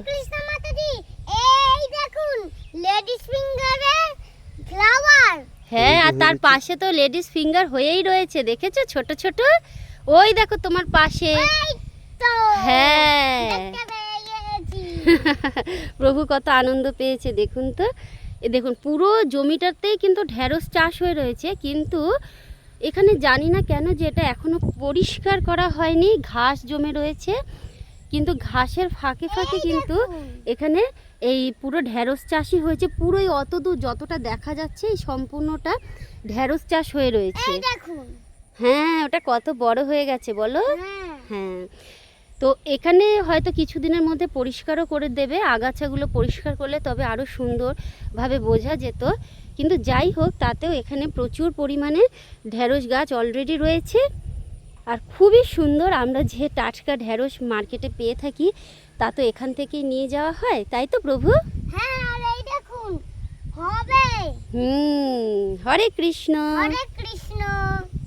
কৃষ্ণ মাতাজি, এই দেখুন ladies ফিঙ্গারের flower. হ্যাঁ, আর তার পাশে তো লেডিস ফিঙ্গার হয়েই রয়েছে, দেখেছো ছোট ছোট। ওই দেখো তোমার পাশে। এই তো হ্যাঁ দেখতে পেয়ে গেছি। প্রভু কত আনন্দ পেয়েছে দেখুন তো। এ দেখুন পুরো জমিটাতেই কিন্তু ঢেঁড়স চাষ হয়ে রয়েছে, কিন্তু এখানে জানি না কেন যে এটা এখনো পরিষ্কার করা হয়নি, ঘাস জমে রয়েছে। কিন্তু ঘাসের ফাঁকে ফাঁকে কিন্তু এখানে এই পুরো ঢেঁড়স চাষই হয়েছে। পুরোই অত দূর যতটা দেখা যাচ্ছে এই সম্পূর্ণটা ঢেঁড়স চাষ হয়ে রয়েছে। এই দেখুন। হ্যাঁ, ওটা কত বড় হয়ে গেছে বলো। হ্যাঁ, হ্যাঁ, তো এখানে হয়তো কিছুদিনের মধ্যে পরিষ্কারও করে দেবে, আগাছাগুলো পরিষ্কার করলে তবে আরও সুন্দরভাবে বোঝা যেত। কিন্তু যাই হোক, তাতেও এখানে প্রচুর পরিমাণে ঢেঁড়স গাছ অলরেডি রয়েছে। আর খুবই সুন্দর, আমরা যে টাটকা ঢেঁড়স মার্কেটে পেয়ে থাকি তা তো এখান থেকেই নিয়ে যাওয়া হয়, তাই তো প্রভু? হ্যাঁ, আর এই দেখুন হবে। হরে কৃষ্ণ। হরে কৃষ্ণ।